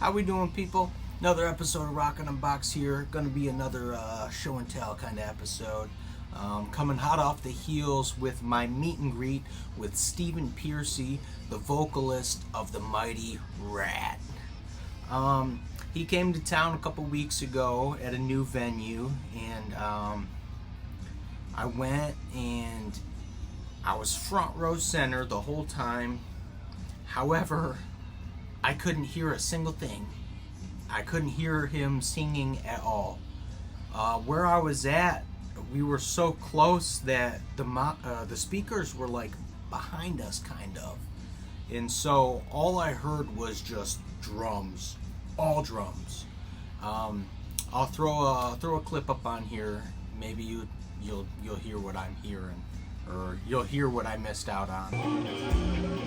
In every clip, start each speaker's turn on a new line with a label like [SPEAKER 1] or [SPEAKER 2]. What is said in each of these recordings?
[SPEAKER 1] How we doing, people? Another episode of Rock and Unbox here. Going to be another show and tell kind of episode. Coming hot off the heels with my meet and greet with Stephen Pearcy, the vocalist of the mighty RATT. He came to town a couple weeks ago at a new venue, and I went and I was front row center the whole time. However, I couldn't hear a single thing. I couldn't hear him singing at all. Where I was at, we were so close that the speakers were like behind us, kind of. And so all I heard was just drums, all drums. I'll throw a clip up on here. Maybe you'll hear what I'm hearing, or you'll hear what I missed out on.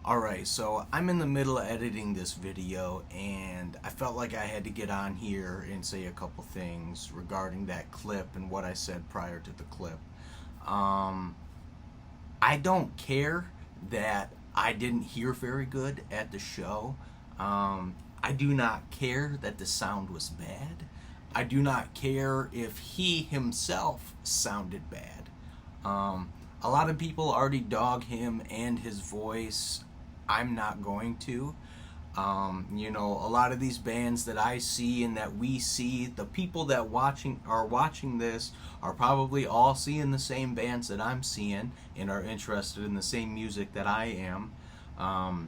[SPEAKER 1] Alright, so I'm in the middle of editing this video, and I felt like I had to get on here and say a couple things regarding that clip and what I said prior to the clip. I don't care that I didn't hear very good at the show. I do not care that the sound was bad. I do not care if he himself sounded bad. A lot of people already dog him and his voice. I'm not going to. A lot of these bands that I see and that we see, the people that are watching this are probably all seeing the same bands that I'm seeing and are interested in the same music that I am. A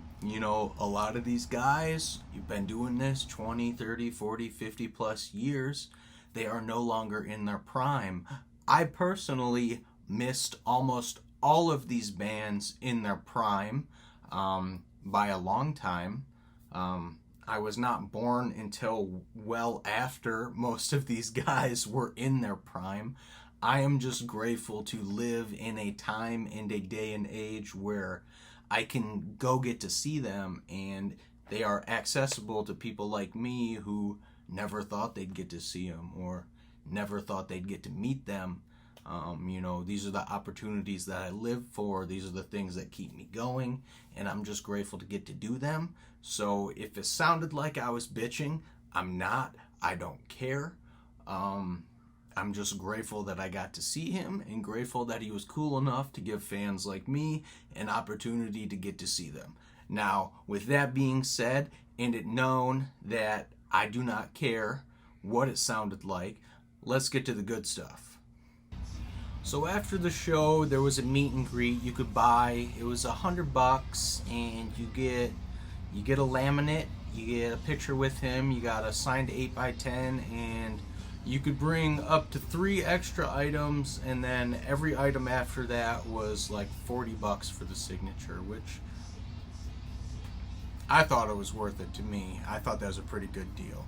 [SPEAKER 1] lot of these guys, you've been doing this 20, 30, 40, 50 plus years. They are no longer in their prime. I personally missed almost all of these bands in their prime. By a long time. I was not born until well after most of these guys were in their prime. I am just grateful to live in a time and a day and age where I can go get to see them, and they are accessible to people like me who never thought they'd get to see them or never thought they'd get to meet them. These are the opportunities that I live for. These are the things that keep me going, and I'm just grateful to get to do them. So if it sounded like I was bitching, I'm not. I don't care. I'm just grateful that I got to see him, and grateful that he was cool enough to give fans like me an opportunity to get to see them. Now, with that being said, and it known that I do not care what it sounded like, let's get to the good stuff. So after the show, there was a meet and greet you could buy. It was $100, and you get a laminate, you get a picture with him, you got a signed 8x10, and you could bring up to 3 extra items, and then every item after that was like $40 for the signature, which I thought it was worth it to me. I thought that was a pretty good deal.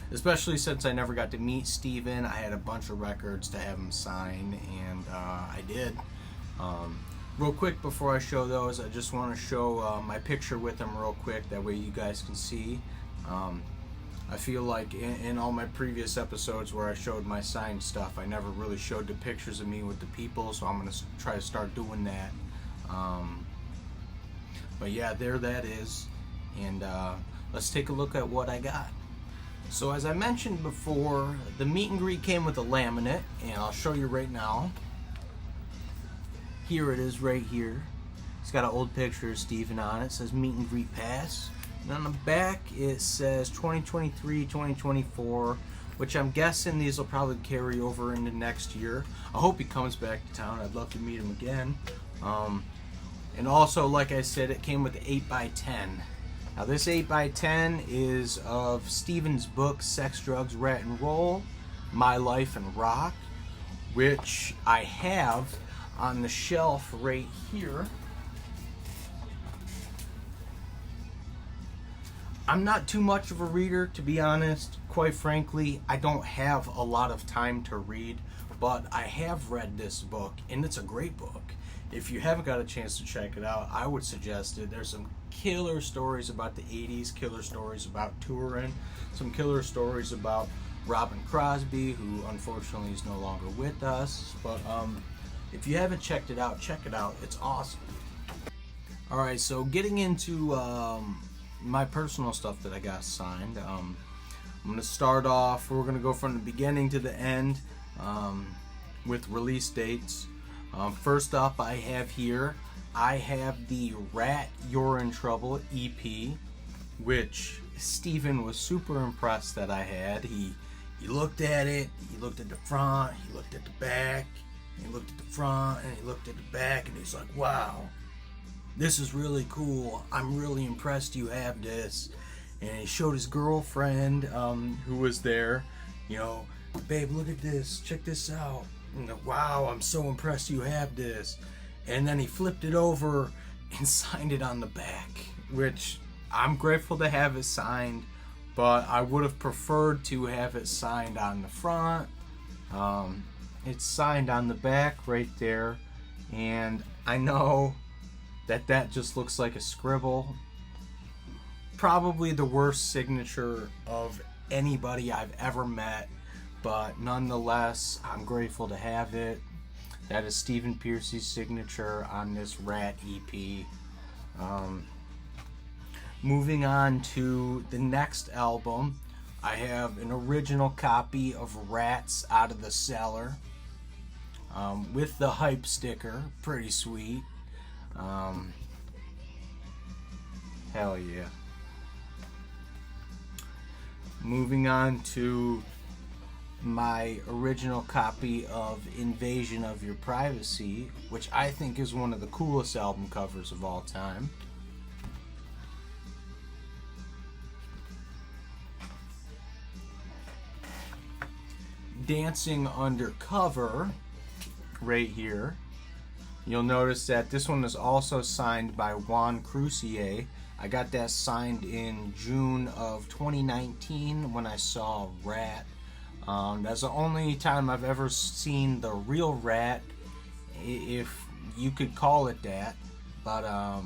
[SPEAKER 1] Especially since I never got to meet Steven. I had a bunch of records to have him sign, and I did. Real quick before I show those, I just want to show my picture with him real quick, that way you guys can see. I feel like in all my previous episodes where I showed my signed stuff, I never really showed the pictures of me with the people, so I'm going to try to start doing that. But yeah, there that is, and let's take a look at what I got. So as I mentioned before, the meet and greet came with a laminate, and I'll show you right now. Here it is right here. It's got an old picture of Steven on it. It says meet and greet pass. And on the back it says 2023, 2024, which I'm guessing these will probably carry over into next year. I hope he comes back to town. I'd love to meet him again. And also, like I said, it came with the 8x10. Now this 8x10 is of Steven's book, Sex, Drugs, Rat and Roll, My Life and Rock, which I have on the shelf right here. I'm not too much of a reader, to be honest. Quite frankly, I don't have a lot of time to read, but I have read this book, and it's a great book. if you haven't got a chance to check it out, I would suggest it. There's some killer stories about the 80s, killer stories about touring, some killer stories about Robin Crosby, who unfortunately is no longer with us. But if you haven't checked it out, check it out. It's awesome. Alright, so getting into my personal stuff that I got signed. I'm going to start off, we're going to go from the beginning to the end with release dates. First up, I have the RATT You're in Trouble EP, which Stephen was super impressed that I had. He looked at it, he looked at the front, he looked at the back, he looked at the front, and he looked at the back, and he's like, wow, this is really cool. I'm really impressed you have this. And he showed his girlfriend who was there, you know, babe, look at this, check this out. And wow, I'm so impressed you have this. And then he flipped it over and signed it on the back, which I'm grateful to have it signed, but I would have preferred to have it signed on the front. It's signed on the back right there, and I know that just looks like a scribble. Probably the worst signature of anybody I've ever met, but nonetheless, I'm grateful to have it. That is Stephen Pearcy's signature on this RATT EP. Moving on to the next album, I have an original copy of RATT's Out of the Cellar with the hype sticker. Pretty sweet. Hell yeah. Moving on to my original copy of Invasion of Your Privacy, which I think is one of the coolest album covers of all time. Dancing Undercover, right here. You'll notice that this one is also signed by Juan Crucier. I got that signed in June of 2019 when I saw RATT. That's the only time I've ever seen the real RATT, if you could call it that. But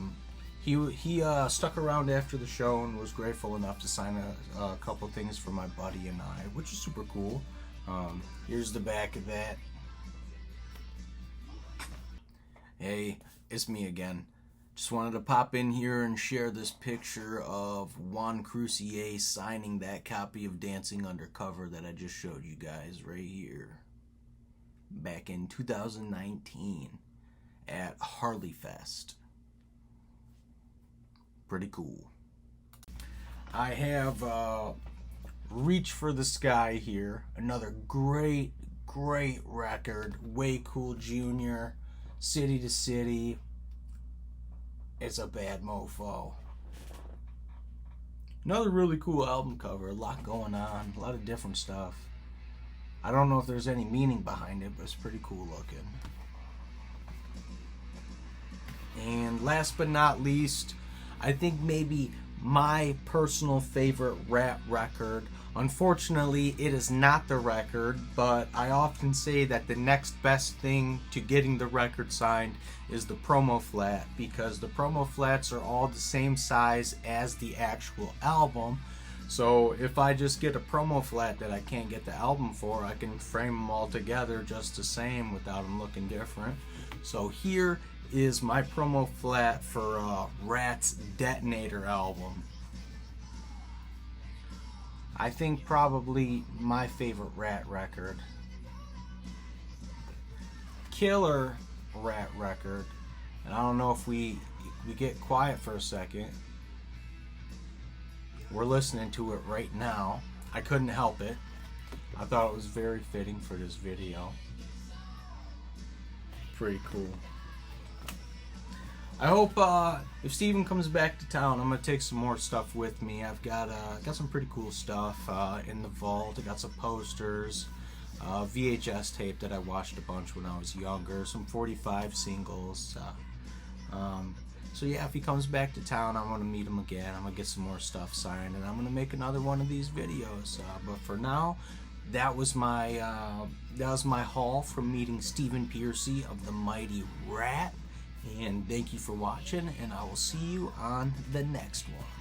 [SPEAKER 1] he stuck around after the show and was grateful enough to sign a couple things for my buddy and I, which is super cool. Here's the back of that. Hey, it's me again. Just wanted to pop in here and share this picture of Juan Crucier signing that copy of Dancing Undercover that I just showed you guys right here. Back in 2019 at Harleyfest. Pretty cool. I have Reach for the Sky here. Another great record. Way Cool Jr. City to City. It's a bad mofo. Another really cool album cover. A lot going on. A lot of different stuff. I don't know if there's any meaning behind it, but it's pretty cool looking. And last but not least, I think maybe my personal favorite RATT record. Unfortunately, it is not the record, but I often say that the next best thing to getting the record signed is the promo flat, because the promo flats are all the same size as the actual album. So if I just get a promo flat that I can't get the album for, I can frame them all together just the same without them looking different. So here is my promo flat for RATT's Detonator album. I think probably my favorite RATT record. Killer RATT record. And I don't know if we get quiet for a second. We're listening to it right now. I couldn't help it. I thought it was very fitting for this video. Pretty cool. I hope if Steven comes back to town, I'm gonna take some more stuff with me. I've got some pretty cool stuff in the vault. I got some posters, VHS tape that I watched a bunch when I was younger, some 45 singles. So yeah, if he comes back to town, I'm gonna meet him again. I'm gonna get some more stuff signed, and I'm gonna make another one of these videos. But for now, that was my haul from meeting Stephen Pearcy of the mighty RATT. And thank you for watching, and I will see you on the next one.